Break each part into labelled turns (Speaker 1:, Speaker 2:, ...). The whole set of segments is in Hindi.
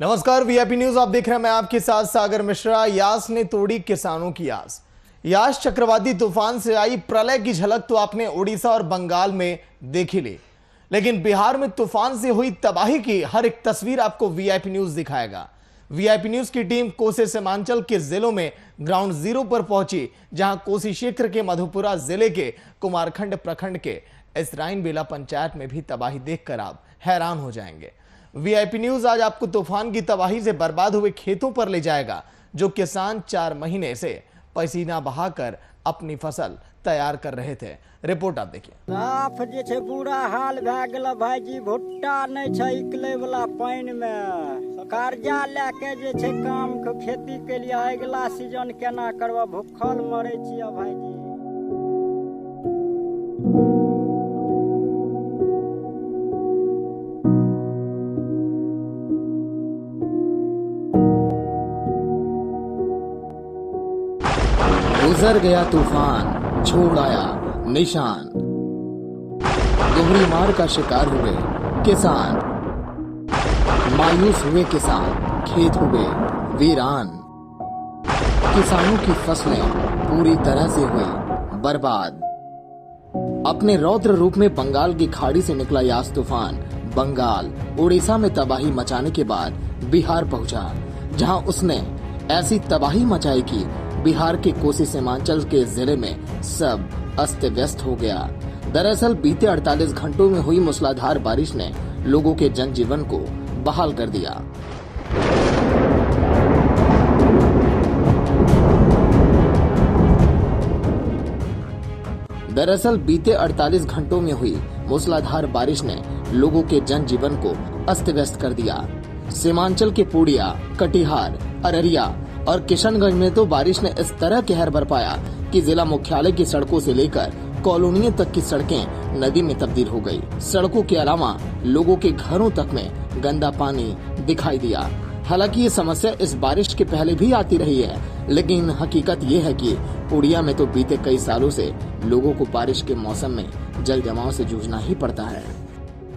Speaker 1: नमस्कार, वीआईपी न्यूज आप देख रहे हैं। मैं आपके साथ सागर मिश्रा। यास ने तोड़ी किसानों की आस। यास चक्रवाती तूफान से आई प्रलय की झलक तो आपने उड़ीसा और बंगाल में देखी ली, लेकिन बिहार में तूफान से हुई तबाही की हर एक तस्वीर आपको वीआईपी न्यूज दिखाएगा। वीआईपी न्यूज की टीम कोसी सीमांचल के जिलों में ग्राउंड जीरो पर पहुंची, जहां कोसी क्षेत्र के मधुपुरा जिले के कुमारखंड प्रखंड के इसराइन बेला पंचायत में भी तबाही देखकर आप हैरान हो जाएंगे। वीआईपी न्यूज आज आपको तूफान की तबाही से बर्बाद हुए खेतों पर ले जाएगा, जो किसान 4 महीने से पसीना बहाकर अपनी फसल तैयार कर रहे थे। रिपोर्ट आप देखिए।
Speaker 2: साफ जे छे बुरा हाल भए गेल भाईजी, भुट्टा नहीं छे निकले वाला पानी में। कर्जा लेके जे छे काम के खेती के लिए अगला सीजन केना करबा, भूखल मरे छिए भाईजी।
Speaker 3: गुजर गया तूफान, छोड़ आया निशान। दोहरी मार का शिकार हुए किसान, मायूस हुए किसान, खेत हुए वीरान। किसानों की फसलें पूरी तरह से हुई बर्बाद। अपने रौद्र रूप में बंगाल की खाड़ी से निकला यास तूफान बंगाल, उड़ीसा में तबाही मचाने के बाद बिहार पहुंचा, जहां उसने ऐसी तबाही मचाई कि बिहार के कोसी सीमांचल के जिले में सब अस्त व्यस्त हो गया। दरअसल बीते 48 घंटों में हुई मूसलाधार बारिश ने लोगों के जनजीवन को बहाल कर दिया। दरअसल बीते 48 घंटों में हुई मूसलाधार बारिश ने लोगों के जनजीवन को अस्त व्यस्त कर दिया। सीमांचल के पूर्णिया, कटिहार, अररिया और किशनगंज में तो बारिश ने इस तरह कहर बरपाया कि जिला मुख्यालय की सड़कों से लेकर कॉलोनियों तक की सड़कें नदी में तब्दील हो गई। सड़कों के अलावा लोगों के घरों तक में गंदा पानी दिखाई दिया। हालांकि ये समस्या इस बारिश के पहले भी आती रही है, लेकिन हकीकत ये है कि पूर्णिया में तो बीते कई सालों से लोगों को बारिश के मौसम में जल जमाव से जूझना ही पड़ता है।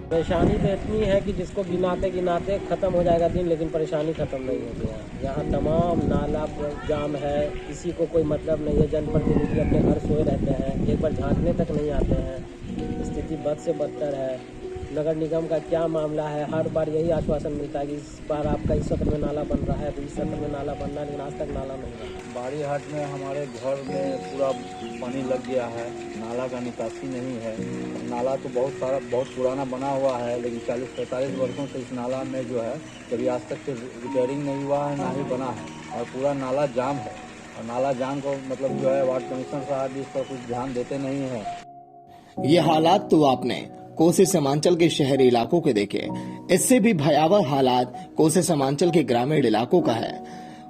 Speaker 4: परेशानी तो इतनी है कि जिसको गिनाते गिनाते खत्म हो जाएगा दिन, लेकिन परेशानी खत्म नहीं होती है। यहाँ तमाम नाला जाम है, किसी को कोई मतलब नहीं है। जनप्रतिनिधि अपने घर सोए रहते हैं, एक बार झांकने तक नहीं आते हैं। स्थिति बद से बदतर है। नगर निगम का क्या मामला है, हर बार यही आश्वासन मिलता है कि इस बार आपका इस सत्र में नाला बन रहा है, तो इस सत्र में नाला बनना है, लेकिन आज तक नाला नहीं बना।
Speaker 5: बाड़ी हाट में हमारे घर में पूरा पानी लग गया है, नाला का निकासी नहीं है। नाला तो बहुत पुराना बना हुआ है, लेकिन 40-45 वर्षों से इस नाला में जो है कभी आज तक रिपेयरिंग नहीं हुआ है, ना ही बना है, और पूरा नाला जाम है। और नाला जाम को मतलब जो है वार्ड कमिश्नर साहब इस पर कुछ ध्यान देते नहीं है।
Speaker 3: ये हालात तो आपने कोसी सीमांचल के शहरी इलाकों के देखे, इससे भी भयावह हालात कोसी सीमांचल के ग्रामीण इलाकों का है।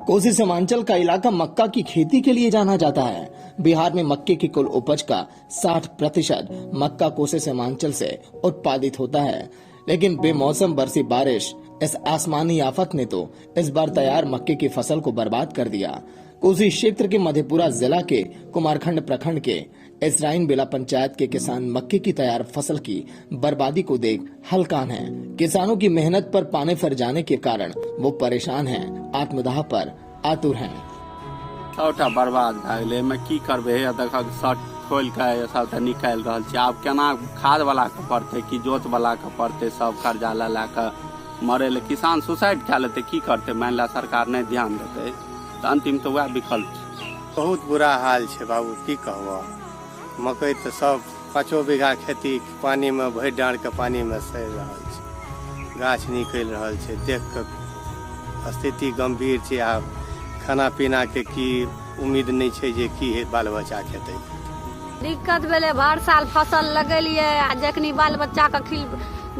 Speaker 3: कोसी सीमांचल का इलाका मक्का की खेती के लिए जाना जाता है। बिहार में मक्के की कुल उपज का 60% मक्का कोसी सीमांचल से उत्पादित होता है, लेकिन बेमौसम बरसी बारिश, इस आसमानी आफत ने तो इस बार तैयार मक्के की फसल को बर्बाद कर दिया। कोसी क्षेत्र के मधेपुरा जिला के कुमारखंड प्रखंड के इसराइन बेला पंचायत के किसान मक्के की तैयार फसल की बर्बादी को देख हलकान हैं। किसानों की मेहनत पर पानी फिर जाने के कारण वो परेशान हैं, आत्मदाह पर आतुर हैं।
Speaker 6: सबटा बर्बाद भए गेलै, मैं की करबै? देखक शर्ट खोल के सबटा निकालि रहल छै। आब केना खाद वाला के पड़तै कि जोत वाला के पड़तै? सब कर्जा ला के मरे ले किसान सुसाइड कए लेतै, की करतै? मान ला सरकार नहीं ध्यान देतै तो अंतिम तो वह विकल्प छै।
Speaker 7: बहुत बुरा हाल छै बाबू, की कहबो। मकई तो सब 5 बीघा खेती पानी में भरि डाँड़ के पानी में सड़ि रहल छै, गाछ निकलि रहल छै। देख के स्थिति गंभीर छै। आब खाना पीना के की उम्मीद नहीं छै जे की बाल बच्चा खेतै।
Speaker 8: दिक्कत भेलै, हर साल फसल लगेलिए, आ जखनी बाल बच्चा के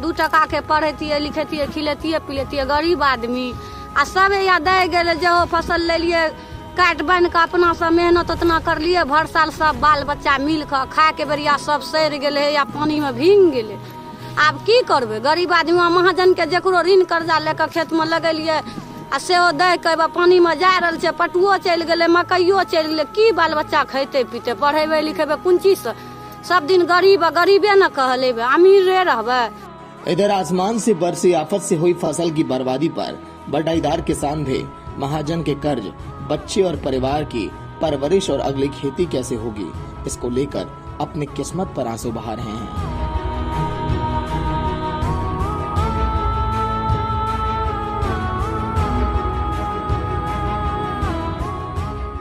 Speaker 8: 2 टका के पढ़ेतिए, लिखेतिए, खिलेतिए, पिलेतिए, गरीब आदमी आ सब या दे गेले। जो फसल लेलिए काट बन के अपना से मेहनत उतना कर लिए, भर साल सब बाल बच्चा मिल के खाए के बेरिया सब सड़ गेले या पानी में भींग गेले। आब की करबे? गरीब आदमी महाजन के जेकरो ऋण कर्जा लेकर खेत में लगेलिए, आ सेहो दे के पानी में जा रहल छै, पटुओ चलि गेले, मकइयो चलि गेले। की बाल बच्चा खैते पीते? पढ़ेबे लिखेबे कोन चीज से? सब दिन गरीबे न कहलेबे, अमीरे रहबे।
Speaker 3: इधर आसमान से बरसी आफत से हुई फसल की बर्बादी पर बटाईदार किसान भी महाजन के कर्ज, बच्चे और परिवार की परवरिश और अगली खेती कैसे होगी, इसको लेकर अपनी किस्मत पर आंसू बहा रहे हैं।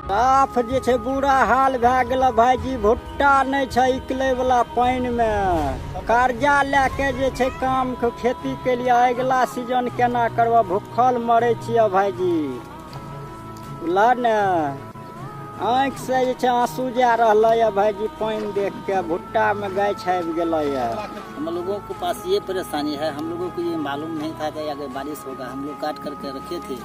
Speaker 2: साफ जे छै बुरा हाल भए गेल भाईजी, भुट्टा नहीं छै निकले वाला पानी में, कर्जा लेके जे छै काम खेती के लिए अगला सीजन केना करबा, भूखल मरे छियै भाईजी। बुझल ने, आँख से जे छै आंसू जा रहल है भाईजी, पानी देख के भुट्टा में गाछ आबि गेल है।
Speaker 9: हम लोगों के पास ये परेशानी है, हम लोगों को ये मालूम नहीं था कि अगर बारिश होगा। हम लोग काट करके रखे थे,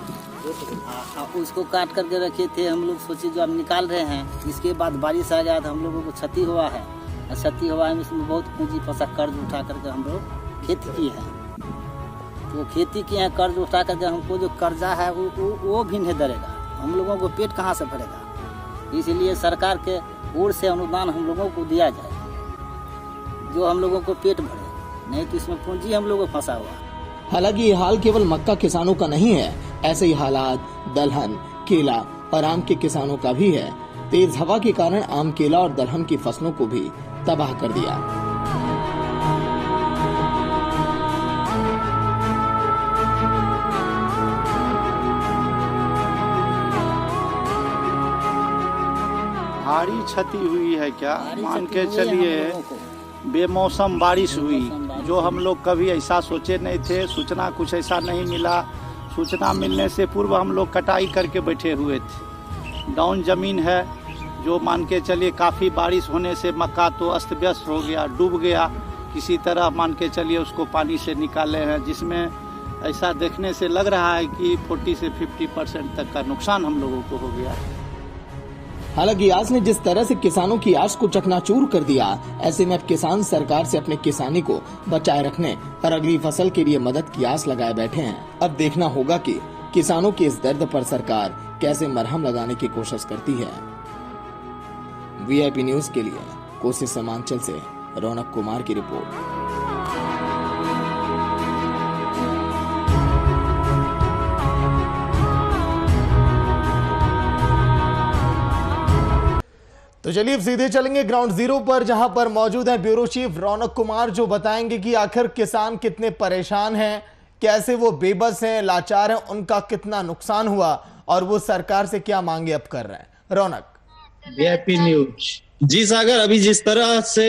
Speaker 9: उसको काट करके रखे थे, हम लोग सोचे जो अब निकाल रहे हैं, इसके बाद बारिश आ गया तो हम लोगों को क्षति हुआ है। क्षति हुआ है, इसमें बहुत पूंजी फंसा, कर्ज उठा करके हम लोग खेती किए हैं। तो खेती किए हैं, कर्ज उठा करके हमको जो कर्जा है वो भी नहीं दरेगा, हम लोगों को पेट कहाँ से भरेगा। इसलिए सरकार के ओर से अनुदान हम लोगों को दिया जाए, जो हम लोगों को पेट भरे, नहीं तो इसमें पूंजी हम लोगों को फंसा हुआ।
Speaker 3: हालांकि ये हाल केवल मक्का किसानों का नहीं है, ऐसे ही हालात दलहन, केला और आम के किसानों का भी है। तेज हवा के कारण आम, केला और दलहन की फसलों को भी तबाह कर दिया।
Speaker 5: भारी क्षति हुई है क्या, मान के चलिए बेमौसम बारिश हुई, जो हम लोग कभी ऐसा सोचे नहीं थे। सूचना कुछ ऐसा नहीं मिला, सूचना मिलने से पूर्व हम लोग कटाई करके बैठे हुए थे। डाउन जमीन है, जो मान के चलिए काफ़ी बारिश होने से मक्का तो अस्त व्यस्त हो गया, डूब गया। किसी तरह मान के चलिए उसको पानी से निकाले हैं, जिसमें ऐसा देखने से लग रहा है कि 40 से 50% तक का नुकसान हम लोगों को हो गया है।
Speaker 3: हालांकि यास ने जिस तरह से किसानों की आस को चकनाचूर कर दिया, ऐसे में अब किसान सरकार से अपने किसानी को बचाए रखने और अगली फसल के लिए मदद की आस लगाए बैठे हैं। अब देखना होगा कि किसानों के इस दर्द पर सरकार कैसे मरहम लगाने की कोशिश करती है। वीआईपी न्यूज के लिए कोसी सीमांचल से रौनक कुमार की रिपोर्ट।
Speaker 1: तो चलिए अब सीधे चलेंगे ग्राउंड जीरो पर, जहां पर मौजूद हैं ब्यूरो चीफ रौनक कुमार, जो बताएंगे कि आखिर किसान कितने परेशान हैं, कैसे वो बेबस हैं, लाचार हैं, उनका कितना नुकसान हुआ और वो सरकार से क्या मांगे अब कर रहे हैं। रौनक।
Speaker 10: VIP news. जी सागर, अभी जिस तरह से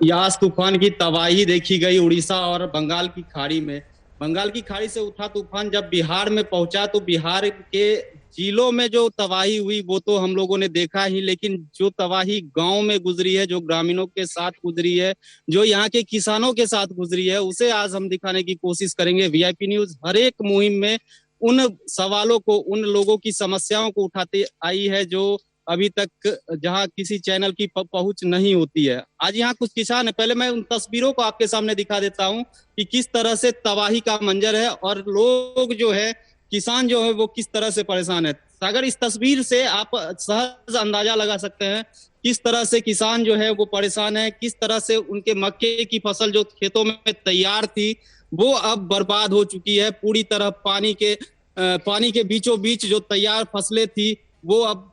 Speaker 10: यास तूफान की तबाही देखी गई उड़ीसा और बंगाल की खाड़ी में, बंगाल की खाड़ी से उठा तूफान जब बिहार में पहुंचा तो बिहार के जिलों में जो तबाही हुई वो तो हम लोगों ने देखा ही, लेकिन जो तबाही गांव में गुजरी है, जो ग्रामीणों के साथ गुजरी है, जो यहाँ के किसानों के साथ गुजरी है, उसे आज हम दिखाने की कोशिश करेंगे। वीआईपी न्यूज हर एक मुहिम में उन सवालों को, उन लोगों की समस्याओं को उठाते आई है जो अभी तक जहां किसी चैनल की पहुंच नहीं होती है। आज यहाँ कुछ किसान है, पहले मैं उन तस्वीरों को आपके सामने दिखा देता हूँ कि किस तरह से तबाही का मंजर है और लोग जो है, किसान जो है वो किस तरह से परेशान है। सागर, इस तस्वीर से आप सहज अंदाजा लगा सकते हैं किस तरह से किसान जो है वो परेशान है, किस तरह से उनके मक्के की फसल जो खेतों में तैयार थी वो अब बर्बाद हो चुकी है पूरी तरह। पानी के बीचों बीच जो तैयार फसलें थी वो अब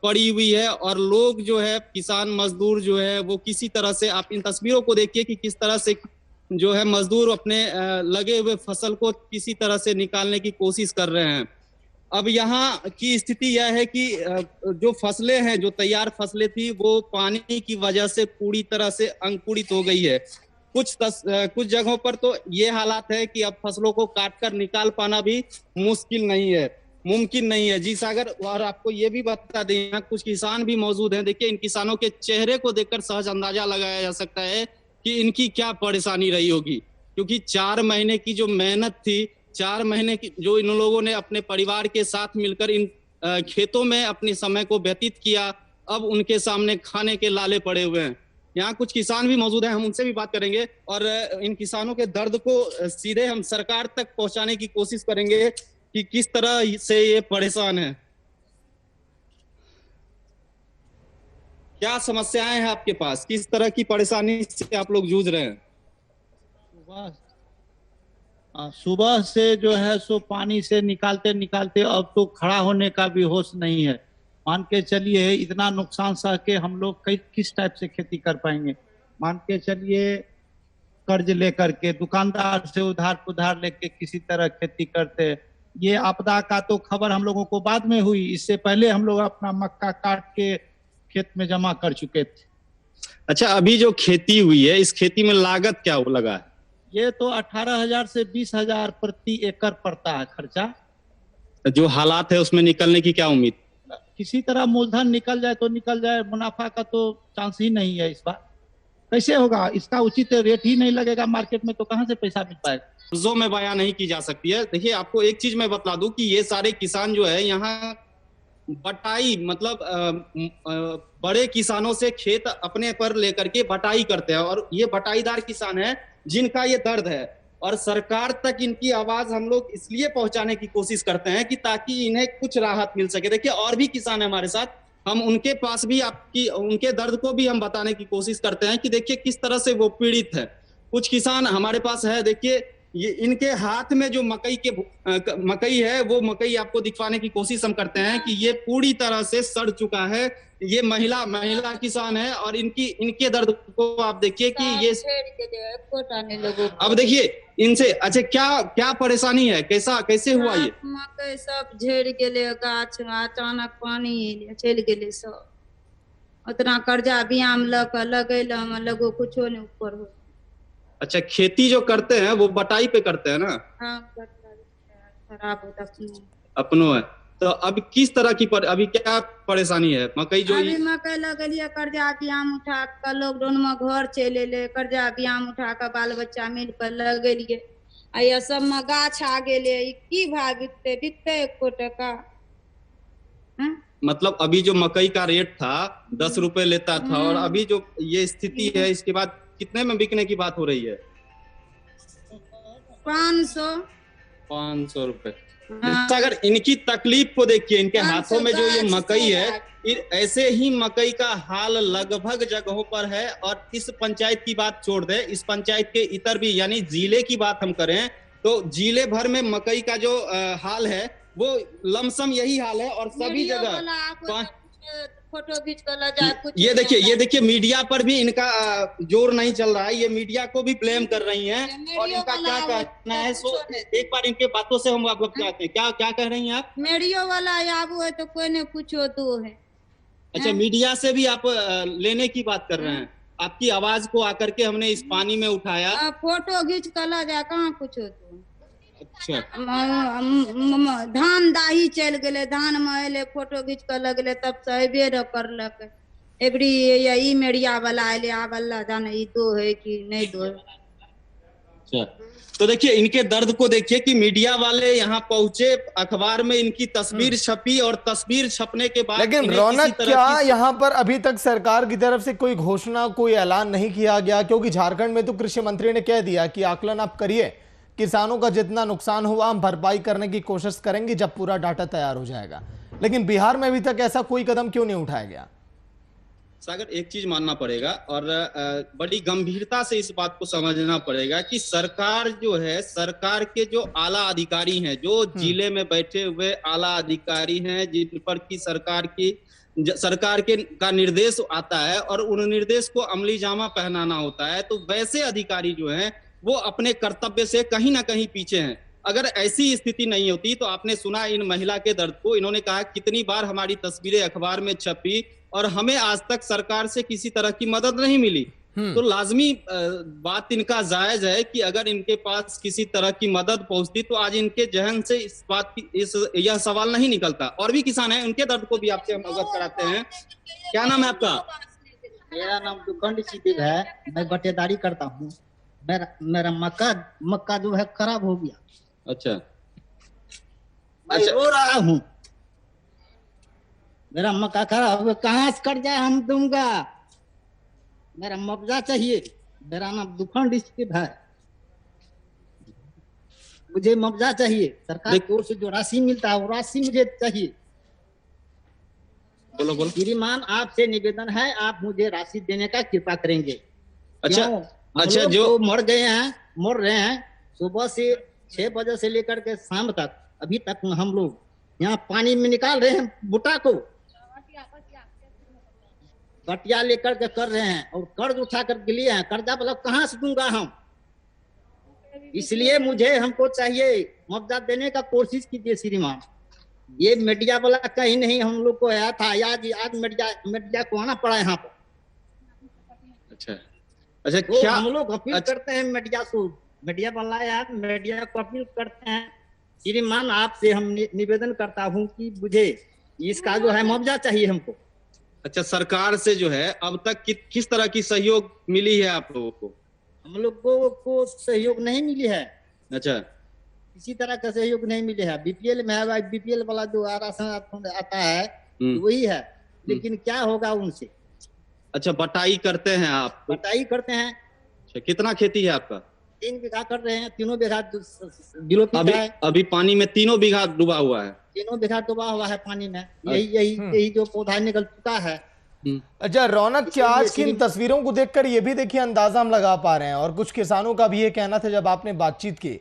Speaker 10: पड़ी हुई है और लोग जो है, किसान मजदूर जो है वो किसी तरह से, आप इन तस्वीरों को देखिए कि किस तरह से जो है मजदूर अपने लगे हुए फसल को किसी तरह से निकालने की कोशिश कर रहे हैं। अब यहाँ की स्थिति यह है कि जो फसलें हैं, जो तैयार फसलें थी वो पानी की वजह से पूरी तरह से अंकुरित हो गई है। कुछ जगहों पर तो ये हालात है कि अब फसलों को काटकर निकाल पाना भी मुमकिन नहीं है। जी सागर, और आपको ये भी बता दें, यहाँ कुछ किसान भी मौजूद हैं। देखिए, इन किसानों के चेहरे को देखकर सहज अंदाजा लगाया जा सकता है कि इनकी क्या परेशानी रही होगी, क्योंकि 4 महीने की जो मेहनत थी, 4 महीने की जो इन लोगों ने अपने परिवार के साथ मिलकर इन खेतों में अपने समय को व्यतीत किया, अब उनके सामने खाने के लाले पड़े हुए हैं। यहाँ कुछ किसान भी मौजूद हैं, हम उनसे भी बात करेंगे और इन किसानों के दर्द को सीधे हम सरकार तक पहुंचाने की कोशिश करेंगे कि किस तरह से ये परेशान है। क्या समस्याएं हैं आपके पास, किस तरह की परेशानी से आप लोग जूझ रहे हैं? सुबह से जो है सो पानी से निकालते निकालते अब तो खड़ा होने का भी होश नहीं है। मान के चलिए इतना नुकसान सह के हम लोग किस टाइप से खेती कर पाएंगे। मान के चलिए कर्ज लेकर के दुकानदार से उधार लेके किसी तरह खेती करते। ये आपदा का तो खबर हम लोगों को बाद में हुई, इससे पहले हम लोग अपना मक्का काट के खेत में जमा कर चुके थे।
Speaker 11: अच्छा, अभी जो खेती हुई है इस खेती में लागत क्या लगा है?
Speaker 10: ये तो 18,000 से 20,000 प्रति एकड़ पड़ता है खर्चा।
Speaker 11: जो हालात है उसमें निकलने की क्या उम्मीद?
Speaker 10: किसी तरह मूलधन निकल जाए तो निकल जाए, मुनाफा का तो चांस ही नहीं है इस बार। कैसे होगा? इसका उचित रेट ही नहीं लगेगा मार्केट में तो कहां से पैसा मिल पाएगा?
Speaker 11: लफ्जों में बयां नहीं की जा सकती है। देखिए, आपको एक चीज मैं बतला दूं कि ये सारे किसान जो है यहाँ बटाई मतलब बड़े किसानों से खेत अपने पर लेकर के बटाई करते हैं और ये बटाईदार किसान है जिनका ये दर्द है और सरकार तक इनकी आवाज हम लोग इसलिए पहुंचाने की कोशिश करते हैं कि ताकि इन्हें कुछ राहत मिल सके। देखिए, और भी किसान है हमारे साथ, हम उनके पास भी उनके दर्द को भी हम बताने की कोशिश करते हैं कि देखिए किस तरह से वो पीड़ित है। कुछ किसान हमारे पास है, देखिए ये इनके हाथ में जो मकई है वो मकई आपको दिखवाने की कोशिश हम करते हैं कि ये पूरी तरह से सड़ चुका है। ये महिला किसान है और इनके दर्द को आप देखिए कि ये अब देखिए इनसे अच्छा क्या परेशानी है, कैसे हुआ ये?
Speaker 12: मकई सब झड़ गेले, गाछ अचानक पानी चल गेले, सब उतना कर्जा बियाम लगेला लगो कुछो नहीं ऊपर हो।
Speaker 11: अच्छा, खेती जो करते हैं वो बटाई पे करते हैं ना?
Speaker 12: हाँ, खराब होता
Speaker 11: अपनो है। तो अब किस तरह की अभी क्या परेशानी है? मकई जो
Speaker 12: अभी मकई लगलिए, कर्जा बियाम उठा कर लॉकडाउन में घर चले ले, कर्जा बियाम उठा कर बाल बच्चा मिल कर लगलिए, आ सब में गाछ आ गेले, की भाव बिकते 1 टका।
Speaker 11: मतलब अभी जो मकई का रेट था 10 रुपए लेता था और अभी जो ये स्थिति है इसके बाद कितने में बिकने की बात हो रही है?
Speaker 12: 500
Speaker 11: रुपए। अगर इनकी तकलीफ को देखिए, इनके हाथों में जो ये मकई है, ऐसे ही मकई का हाल लगभग जगहों पर है। और इस पंचायत की बात छोड़ दे, इस पंचायत के इतर भी यानी जिले की बात हम करें तो जिले भर में मकई का जो हाल है वो लमसम यही हाल है और सभी जगह
Speaker 12: फोटो खींच कर ला जाए कुछ।
Speaker 11: ये देखिए मीडिया पर भी इनका जोर नहीं चल रहा है, ये मीडिया को भी ब्लेम कर रही हैं और इनका क्या कहना है सो एक बार इनके बातों से हम अवगत कराते हैं। क्या कह रही हैं आप?
Speaker 12: मीडिया वाला आबू है तो कोई ने पूछो तो है।
Speaker 11: अच्छा, मीडिया से भी आप लेने की बात कर रहे हैं? आपकी आवाज को आकर के हमने इस पानी में उठाया,
Speaker 12: फोटो खींच कर ला जाए, कहाँ पूछो तो।
Speaker 11: अच्छा,
Speaker 12: धान दाही चल गए, धान में अले फोटो खींच कर लगले, तब से अबे करलक एबरी ई मीडिया वाला अले आवला जाने ई दो है कि नहीं दो।
Speaker 11: अच्छा, तो देखिए इनके दर्द को देखिए कि मीडिया वाले यहाँ पहुंचे, अखबार में इनकी तस्वीर छपी और तस्वीर छपने के बाद
Speaker 1: लेकिन रौनक क्या यहाँ पर अभी तक सरकार की तरफ से कोई घोषणा, कोई ऐलान नहीं किया गया? क्योंकि झारखंड में तो कृषि मंत्री ने कह दिया कि आकलन आप करिए, किसानों का जितना नुकसान हुआ हम भरपाई करने की कोशिश करेंगे जब पूरा डाटा तैयार हो जाएगा। लेकिन बिहार में अभी तक ऐसा कोई कदम क्यों नहीं उठाया गया?
Speaker 11: सागर, एक चीज मानना पड़ेगा और बड़ी गंभीरता से इस बात को समझना पड़ेगा कि सरकार जो है, सरकार के जो आला अधिकारी हैं, जो जिले में बैठे हुए आला अधिकारी हैं, जिन पर की सरकार का निर्देश आता है और उन निर्देश को अमली जामा पहनाना होता है, तो वैसे अधिकारी जो हैं वो अपने कर्तव्य से कहीं ना कहीं पीछे हैं। अगर ऐसी स्थिति नहीं होती तो आपने सुना इन महिला के दर्द को, इन्होंने कहा कितनी बार हमारी तस्वीरें अखबार में छपी और हमें आज तक सरकार से किसी तरह की मदद नहीं मिली। तो लाजमी बात इनका जायज है कि अगर इनके पास किसी तरह की मदद पहुंचती तो आज इनके जहन से इस बात की यह सवाल नहीं निकलता। और भी किसान हैं, उनके दर्द को भी आपसे हम अवगत कराते हैं। क्या नाम है आपका?
Speaker 9: मेरा नाम दुखंड सिद्दीक है, मैं बटेदारी करता हूँ। मेरा मक्का जो है खराब हो गया।
Speaker 11: अच्छा,
Speaker 9: मैं रो रहा हूँ, मेरा मक्का खराब हो गया, कहाँ से कर्जा हम दूंगा? मेरा मुआवजा चाहिए। मेरा नाम दुखंड सिद्दीक है, मुझे मुआवजा चाहिए। सरकार की ओर से जो राशि मिलता है वो राशि मुझे चाहिए।
Speaker 11: बोलो।
Speaker 9: श्रीमान, आपसे निवेदन है, आप मुझे राशि देने का कृपा करेंगे।
Speaker 11: अच्छा,
Speaker 9: जो मर रहे हैं, सुबह से 6 बजे से लेकर के शाम तक अभी तक हम लोग यहाँ पानी में निकाल रहे हैं बुटा को, बटिया लेकर के कर रहे हैं और कर्ज उठा करके लिए हैं। कर्जा मतलब कहाँ से दूंगा हम, इसलिए मुझे हमको चाहिए मुआवजा देने का कोशिश कीजिए श्रीमान। ये मीडिया वाला कहीं नहीं हम लोग को आया था, आज मीडिया को आना पड़ा यहाँ पर।
Speaker 11: अच्छा अच्छा,
Speaker 9: तो
Speaker 11: क्या
Speaker 9: हम लोग अपील करते हैं मीडिया को, मीडिया वाला यार मीडिया को अपील करते हैं श्रीमान, आपसे हम निवेदन करता हूँ कि मुझे इसका जो है मुआवजा चाहिए हमको।
Speaker 11: अच्छा, सरकार से जो है अब तक किस तरह की सहयोग मिली है आप लोगों को?
Speaker 9: हम लोगों को सहयोग नहीं मिली है।
Speaker 11: अच्छा,
Speaker 9: किसी तरह का सहयोग नहीं मिले है। बीपीएल में है, बीपीएल वाला जो राशन आता है वही है, लेकिन क्या होगा उनसे।
Speaker 11: अच्छा, बटाई करते हैं आप?
Speaker 9: बटाई करते हैं।
Speaker 11: अच्छा, कितना खेती है आपका?
Speaker 9: 3 बीघा कर रहे हैं, 3 बीघा गिलो है।
Speaker 11: अभी पानी में 3 बीघा डूबा हुआ है?
Speaker 9: 3 बीघा डूबा हुआ है पानी में। यही जो पौधा निकल चुका है।
Speaker 1: अच्छा रौनक, क्या आज की इन तस्वीरों को देखकर ये भी देखिए अंदाजा हम लगा पा रहे हैं, और कुछ किसानों का भी ये कहना था जब आपने बातचीत की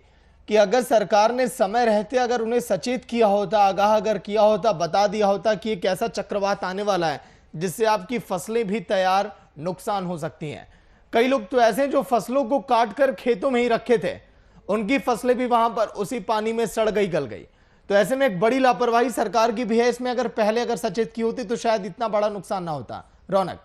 Speaker 1: कि अगर सरकार ने समय रहते अगर उन्हें सचेत किया होता, आगाह अगर किया होता, बता दिया होता कि एक ऐसा चक्रवात आने वाला है जिससे आपकी फसलें भी तैयार नुकसान हो सकती हैं। कई लोग तो ऐसे जो फसलों को काट कर खेतों में ही रखे थे, उनकी फसलें भी वहां पर उसी पानी में सड़ गई, गल गई। तो ऐसे में एक बड़ी लापरवाही सरकार की भी है इसमें। अगर पहले अगर सचेत की होती तो शायद इतना बड़ा नुकसान ना होता। रौनक,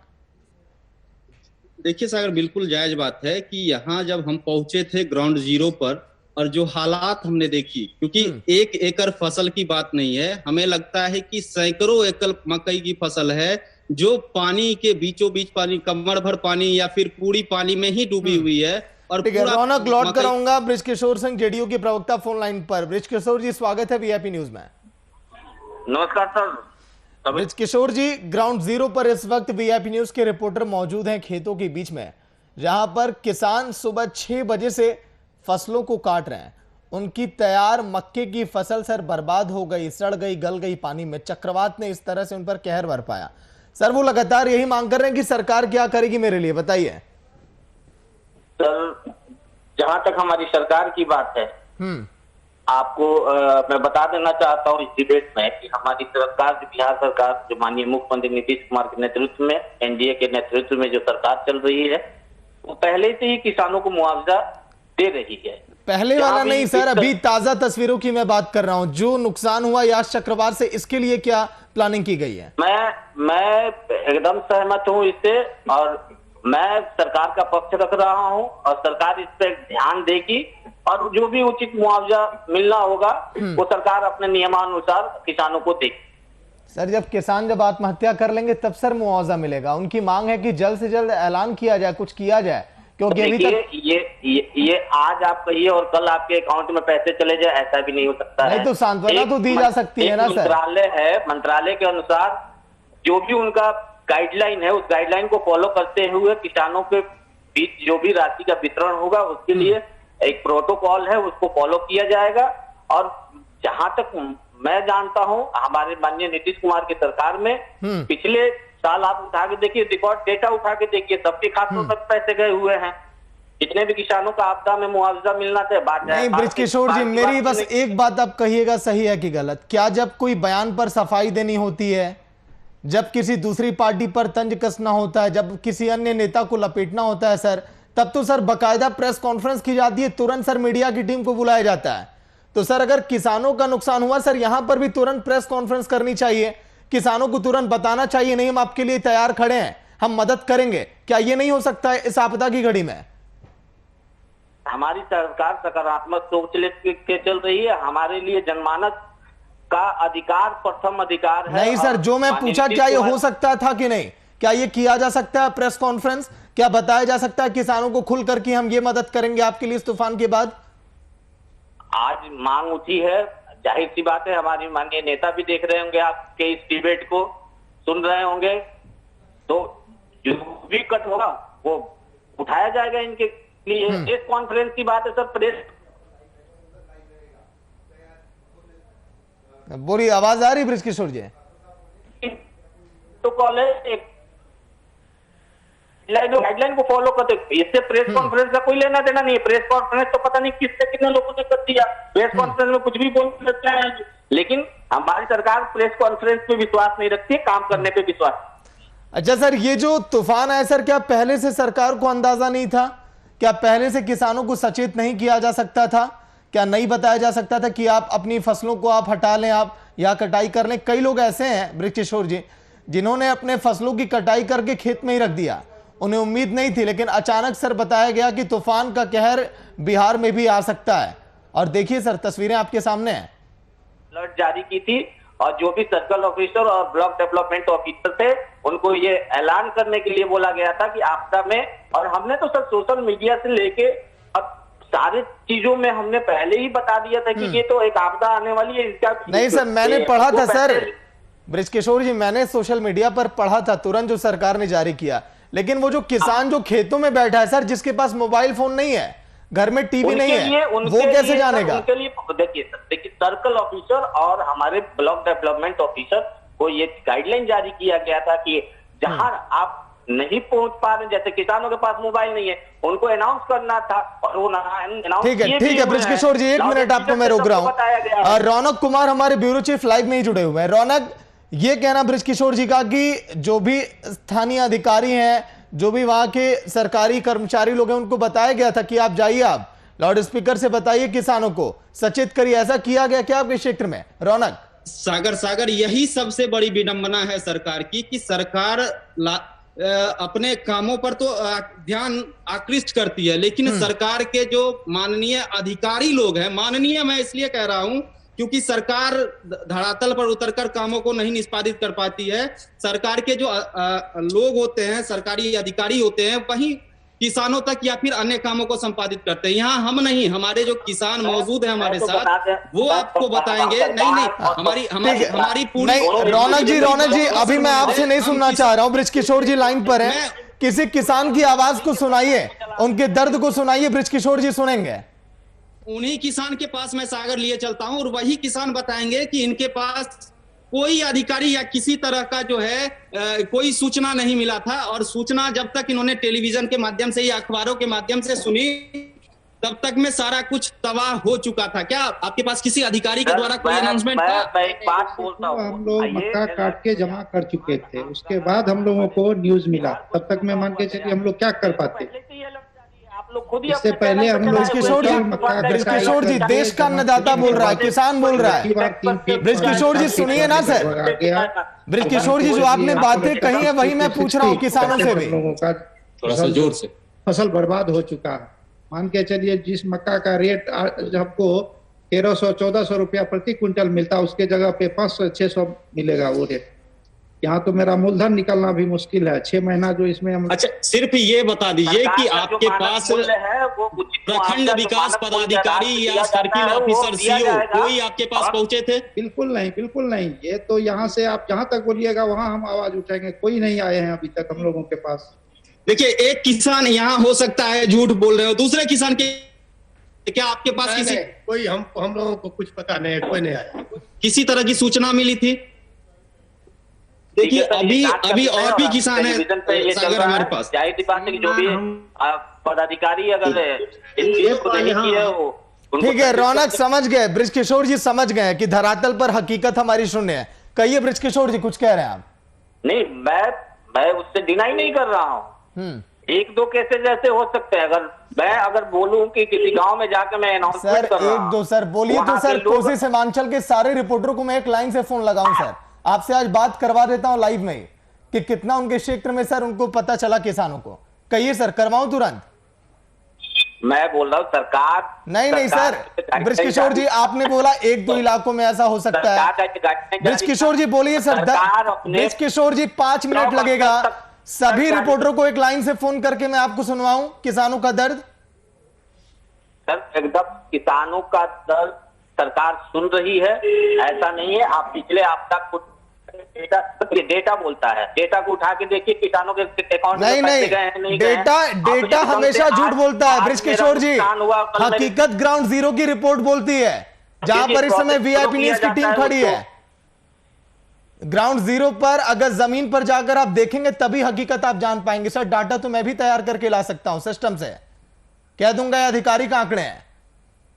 Speaker 11: देखिए सागर, बिल्कुल जायज बात है कि यहाँ जब हम पहुंचे थे ग्राउंड जीरो पर और जो हालात हमने देखी, क्योंकि 1 एकड़ फसल की बात नहीं है, हमें लगता है कि सैकड़ों एकड़ मकई की फसल है जो पानी के बीचों बीच पानी, कमर भर पानी या फिर पूरी पानी में ही डूबी हुई है। और
Speaker 1: रौनक, लौट कर आऊंगा बृजकिशोर सिंह, जेडीयू के प्रवक्ता, फोन लाइन पर। बृजकिशोर जी, स्वागत है वीआईपी न्यूज में।
Speaker 13: नमस्कार सर।
Speaker 1: बृजकिशोर जी, ग्राउंड जीरो पर इस वक्त वीआईपी न्यूज के रिपोर्टर मौजूद हैं खेतों के बीच में, जहां पर किसान सुबह 6 बजे से फसलों को काट रहे हैं। उनकी तैयार मक्के की फसल सर बर्बाद हो गई, सड़ गई, गल गई पानी में। चक्रवात ने इस तरह से उन पर कहर बरपाया। सर वो लगातार यही मांग कर रहे हैं कि सरकार क्या करेगी मेरे लिए, बताइए।
Speaker 13: सर जहां तक हमारी सरकार की बात है, आपको मैं बता देना चाहता हूं इस डिबेट में कि हमारी सरकार, बिहार सरकार, जो माननीय मुख्यमंत्री नीतीश कुमार के नेतृत्व में, एनडीए के नेतृत्व में जो सरकार चल रही है, वो पहले से ही किसानों को मुआवजा दे रही है।
Speaker 1: पहले वाला नहीं सर, अभी ताजा तस्वीरों की मैं बात कर रहा हूं। जो नुकसान हुआ यास चक्रवात से, इसके लिए क्या प्लानिंग की गई है?
Speaker 13: मैं एकदम सहमत हूं इससे, और मैं सरकार का पक्ष रख रहा हूं, और सरकार इस पर ध्यान देगी और जो भी उचित मुआवजा मिलना होगा वो सरकार अपने नियमानुसार किसानों को देगी।
Speaker 1: सर जब आत्महत्या कर लेंगे तब सर मुआवजा मिलेगा। उनकी मांग है कि जल्द से जल्द ऐलान किया जाए, कुछ किया जाए, क्योंकि अभी तक
Speaker 13: ये आज आप कहिए और कल आपके अकाउंट में पैसे चले जाए, ऐसा भी नहीं हो सकता है।
Speaker 1: नहीं तो सांत्वना तो दी जा सकती है ना सर।
Speaker 13: मंत्रालय है, मंत्रालय के अनुसार जो भी उनका गाइडलाइन है, उस गाइडलाइन को फॉलो करते हुए किसानों के बीच जो भी राशि का वितरण होगा उसके लिए एक प्रोटोकॉल है, उसको फॉलो किया जाएगा। और जहां तक मैं जानता हूं, हमारे माननीय नीतीश कुमार की सरकार में पिछले साल आप उठा के देखिए, रिकॉर्ड डेटा उठा के देखिए, सबके खातों तक पैसे गए हुए हैं। जितने भी किसानों का आपदा में मुआवजा मिलना चाहिए, बात
Speaker 1: नहीं। बृजकिशोर जी, मेरी बस एक बात आप कहिएगा, सही है कि गलत? क्या जब कोई बयान पर सफाई देनी होती है, जब किसी दूसरी पार्टी पर तंज कसना होता है, जब किसी अन्य नेता को लपेटना होता है सर, तब तो सर बाकायदा प्रेस कॉन्फ्रेंस की जाती है, तुरंत सर मीडिया की टीम को बुलाया जाता है। तो सर अगर किसानों का नुकसान हुआ सर, यहां पर भी तुरंत प्रेस कॉन्फ्रेंस करनी चाहिए, किसानों को तुरंत बताना चाहिए, नहीं हम आपके लिए तैयार खड़े हैं, हम मदद करेंगे। क्या ये नहीं हो सकता है इस आपदा की घड़ी में?
Speaker 13: हमारी सरकार सकारात्मक सोच लेके चल रही है। हमारे लिए जनमानस का अधिकार प्रथम अधिकार है।
Speaker 1: नहीं सर, जो मैं पूछा, क्या ये हो सकता था कि नहीं? क्या ये किया जा सकता है प्रेस कॉन्फ्रेंस? क्या बताया जा सकता है किसानों को खुल कर कि हम ये मदद करेंगे आपके लिए इस तूफान के बाद?
Speaker 13: आज मांग उठी है, जाहिर सी बात है, हमारी माननीय नेता भी देख रहे होंगे, आपके इस डिबेट को सुन रहे होंगे, तो जो भी कट होगा वो उठाया जाएगा इनके लिए। प्रेस कॉन्फ्रेंस की बात है सर, प्रेस
Speaker 1: बोली आवाज आ रही बृजकिशोर जी?
Speaker 13: तो कॉल है एक गाइडलाइन को फॉलो करते। इससे प्रेस कॉन्फ्रेंस का कोई लेना देना नहीं है। प्रेस कॉन्फ्रेंस तो पता नहीं किससे कितने लोगों ने कर दिया। प्रेस कॉन्फ्रेंस में कुछ भी बोल सकते हैं, लेकिन हमारी सरकार प्रेस कॉन्फ्रेंस पे विश्वास नहीं रखती है, काम करने पे विश्वास।
Speaker 1: अच्छा सर, ये जो तूफान आया सर, क्या पहले से सरकार को अंदाजा नहीं था? क्या पहले से किसानों को सचेत नहीं किया जा सकता था? क्या नहीं बताया जा सकता था कि आप अपनी फसलों को आप हटा लें, आप या कटाई कर लें? कई लोग ऐसे हैं बृजकिशोर जी जिन्होंने अपने फसलों की कटाई करके खेत में ही रख दिया, उन्हें उम्मीद नहीं थी, लेकिन अचानक सर बताया गया कि तूफान का कहर बिहार में भी आ सकता है। और देखिए सर, तस्वीरें आपके सामने हैं।
Speaker 13: अलर्ट जारी की थी और जो भी सर्कल ऑफिसर और ब्लॉक डेवलपमेंट ऑफिसर थे उनको ये ऐलान करने के लिए बोला गया था कि आपदा में, और हमने तो सर सोशल मीडिया से लेके अब सारे चीजों में हमने पहले ही बता दिया था कि ये तो एक आपदा आने वाली है, इसका
Speaker 1: नहीं सर, मैंने पढ़ा था सर बृजकिशोर जी, मैंने सोशल मीडिया पर पढ़ा था तुरंत जो सरकार ने जारी किया। लेकिन वो जो किसान जो खेतों में बैठा है सर, जिसके पास मोबाइल फोन नहीं है, घर में टीवी नहीं है, वो कैसे जानेगा?
Speaker 13: उनके लिए देखिए सर्कल ऑफिसर और हमारे ब्लॉक डेवलपमेंट ऑफिसर को ये गाइडलाइन जारी किया गया था कि जहां आप नहीं पहुंच पा रहे, जैसे किसानों के पास मोबाइल नहीं है, उनको अनाउंस करना था और वो अनाउंस।
Speaker 1: ठीक है बृजकिशोर जी, 1 मिनट आपको मैं रोक रहा हूं। रौनक कुमार हमारे ब्यूरो चीफ लाइव में ही जुड़े हुए हैं। रौनक, ये कहना बृजकिशोर जी का कि जो भी स्थानीय अधिकारी हैं, जो भी वहां के सरकारी कर्मचारी लोग हैं, उनको बताया गया था कि आप जाइए, आप लाउड स्पीकर से बताइए किसानों को, सचेत करिए, ऐसा किया गया क्या आपके क्षेत्र में? रौनक
Speaker 10: सागर यही सबसे बड़ी विडंबना है सरकार की कि सरकार अपने कामों पर तो ध्यान आकृष्ट करती है, लेकिन सरकार के जो माननीय अधिकारी लोग हैं, माननीय मैं इसलिए कह रहा हूं क्योंकि सरकार धरातल पर उतरकर कामों को नहीं निष्पादित कर पाती है। सरकार के जो लोग होते हैं, सरकारी अधिकारी होते हैं, वही किसानों तक या फिर अन्य कामों को संपादित करते हैं। यहाँ हम नहीं, हमारे जो किसान मौजूद है हमारे साथ, वो आपको बताएंगे। नहीं, हमारी पूरी।
Speaker 1: रौनक जी अभी मैं आपसे नहीं सुनना चाह रहा हूँ, बृजकिशोर जी लाइन पर है, किसी किसान की आवाज को सुनाइए, उनके दर्द को सुनाइए, बृजकिशोर जी सुनेंगे।
Speaker 10: उन्हीं किसान के पास मैं सागर लिए चलता हूं और वही किसान बताएंगे कि इनके पास कोई अधिकारी या किसी तरह का जो है कोई सूचना नहीं मिला था, और सूचना जब तक इन्होंने टेलीविजन के माध्यम से या अखबारों के माध्यम से सुनी, तब तक में सारा कुछ तबाह हो चुका था। क्या आपके पास किसी अधिकारी के द्वारा कोई अनाउंसमेंट था?
Speaker 13: मैं एक बात बोलता हूं,
Speaker 14: हम लोग मक्का काट के जमा कर चुके थे, उसके बाद हम लोगों को न्यूज मिला, तब तक मैं मान के चलिए हम लोग क्या कर पाते। इससे पहले हम लोग
Speaker 1: बृजकिशोर जी देश का अन्नदाता बोल रहा है, किसान बोल रहा है। बृजकिशोर जी सुनिए ना सर, बृजकिशोर जी जो आपने बातें कही है वही मैं पूछ रहा हूँ किसानों से भी।
Speaker 14: लोगों का थोड़ा सा जोर से फसल बर्बाद हो चुका है। मान के चलिए जिस मक्का का रेट आपको 1300-1400 रुपया प्रति क्विंटल मिलता, उसके जगह पे 500-600 मिलेगा वो रेट। यहाँ तो मेरा मूलधन निकलना भी मुश्किल है। 6 महीना जो इसमें हम।
Speaker 10: अच्छा, सिर्फ ये बता दीजिए कि आपके पास प्रखंड विकास पदाधिकारी या सर्किल ऑफिसर सीओ कोई आपके पास पहुंचे थे?
Speaker 14: बिल्कुल नहीं। ये तो यहाँ से आप जहाँ तक बोलिएगा वहाँ हम आवाज उठाएंगे, कोई नहीं आए हैं अभी तक हम लोगों के पास।
Speaker 10: देखिए, एक किसान यहाँ हो सकता है झूठ बोल रहे हो, दूसरे किसान के क्या आपके पास किसी
Speaker 14: कोई हम लोगों को कुछ पता नहीं है, कोई नहीं आया।
Speaker 10: किसी तरह की सूचना मिली थी? देखिए, अभी और भी किसान है सागर हमारे पास।
Speaker 13: जो भी पदाधिकारी अगर
Speaker 1: ठीक है रौनक, समझ गए, बृजकिशोर जी समझ गए कि धरातल पर हकीकत हमारी शून्य है। कहिए बृजकिशोर जी, कुछ कह रहे हैं आप?
Speaker 13: नहीं, मैं उससे डिनाई नहीं कर रहा हूँ। 1-2 केसेज ऐसे हो सकते हैं। अगर बोलूं कि किसी गांव में जाकर मैं अनाउंसमेंट कर रहा हूं,
Speaker 1: 1-2 सर बोलिए तो सर, कोसी सीमांचल के सारे रिपोर्टरों को मैं एक लाइन से फोन लगाऊं सर, आपसे आज बात करवा देता हूं लाइव में कि कितना उनके क्षेत्र में सर उनको पता चला किसानों को। कहिए सर, करवाऊं तुरंत?
Speaker 13: मैं बोल रहा हूं सरकार
Speaker 1: नहीं सर, बृजकिशोर जी आपने बोला 1-2 इलाकों में ऐसा हो सकता है। बृजकिशोर जी बोलिए सर। बृजकिशोर जी 5 मिनट लगेगा, सभी रिपोर्टरों को एक लाइन से फोन करके मैं आपको सुनवाऊं किसानों का दर्द।
Speaker 13: सर एकदम किसानों का दर्द सरकार सुन रही है, ऐसा नहीं है। आप पिछले आपदा कुछ डेटा बोलता है, डेटा को उठा के देखिए किसानों के अकाउंट में पैसे गए हैं नहीं गए।
Speaker 1: डेटा हमेशा झूठ बोलता है बृजकिशोर जी, हकीकत ग्राउंड जीरो की रिपोर्ट बोलती है, जहां पर इस समय वीआईपी न्यूज की टीम खड़ी है। ग्राउंड जीरो पर अगर जमीन पर जाकर आप देखेंगे तभी हकीकत आप जान पाएंगे। सर डाटा तो मैं भी तैयार करके ला सकता हूं सिस्टम से, कह दूंगा ये आधिकारिक आंकड़े हैं।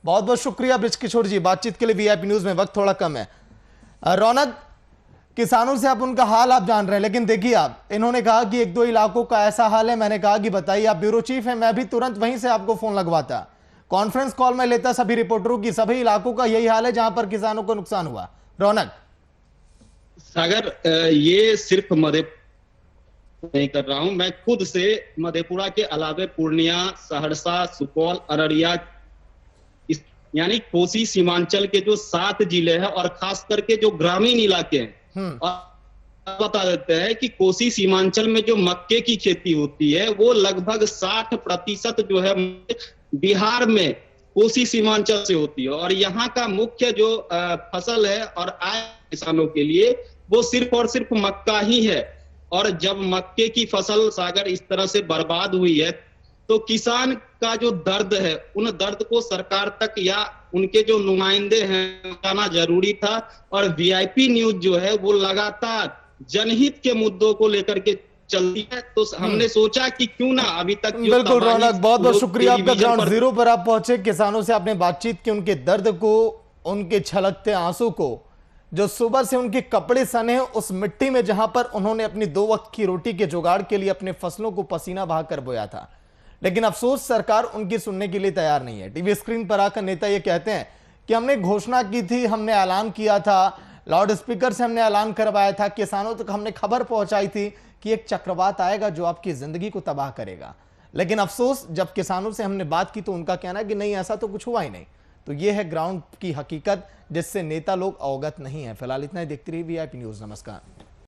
Speaker 1: बहुत बहुत शुक्रिया बृजकिशोर जी, बातचीत के लिए वीआईपी न्यूज में। वक्त थोड़ा कम है। रौनक, किसानों से आप उनका हाल आप जान रहे हैं, लेकिन देखिए आप, इन्होंने कहा कि एक दो इलाकों का ऐसा हाल है। मैंने कहा कि बताइए, आप ब्यूरो चीफ हैं, मैं भी तुरंत वहीं से आपको फोन लगवाता, कॉन्फ्रेंस कॉल में लेता सभी रिपोर्टरों की। सभी इलाकों का यही हाल है जहां पर किसानों को नुकसान हुआ। रौनक
Speaker 10: सागर, ये सिर्फ मधेपुरा नहीं कर रहा हूं, मैं खुद से मधेपुरा के अलावे पूर्णिया, सहरसा, सुपौल, अररिया, यानी कोसी सीमांचल के जो 7 जिले हैं और खास करके जो ग्रामीण इलाके हैं, और बता देते हैं कि कोसी सीमांचल में जो मक्के की खेती होती है वो लगभग 60% जो है बिहार में कोसी सीमांचल से होती है। और यहाँ का मुख्य जो फसल है और आय किसानों के लिए वो सिर्फ और सिर्फ मक्का ही है। और जब मक्के की फसल सागर इस तरह से बर्बाद हुई है तो किसान का जो दर्द है, उन दर्द को सरकार तक या उनके जो नुमाइंदे हैं बताना जरूरी था। और वीआईपी न्यूज जो है वो लगातार जनहित के मुद्दों को लेकर के चलती है, तो हमने सोचा कि क्यों ना अभी तक
Speaker 1: बिल्कुल रौनक, बहुत बहुत शुक्रिया आपका। ग्राउंड जीरो पर आप पहुंचे, किसानों से आपने बातचीत की, उनके दर्द को, उनके छलकते आंसू को, जो सुबह से उनके कपड़े सने उस मिट्टी में जहां पर उन्होंने अपनी 2 वक्त की रोटी के जुगाड़ के लिए अपने फसलों को पसीना बहाकर बोया था। लेकिन अफसोस सरकार उनकी सुनने के लिए तैयार नहीं है। टीवी स्क्रीन पर आकर नेता ये कहते हैं कि हमने घोषणा की थी, हमने ऐलान किया था, लाउड स्पीकर से हमने ऐलान करवाया था, किसानों तक हमने खबर पहुंचाई थी कि एक चक्रवात आएगा जो आपकी जिंदगी को तबाह करेगा। लेकिन अफसोस जब किसानों से हमने बात की तो उनका कहना है कि नहीं, ऐसा तो कुछ हुआ ही नहीं। तो यह है ग्राउंड की हकीकत जिससे नेता लोग अवगत नहीं है। फिलहाल इतना ही, देखते रहिए वीआईपी न्यूज। नमस्कार।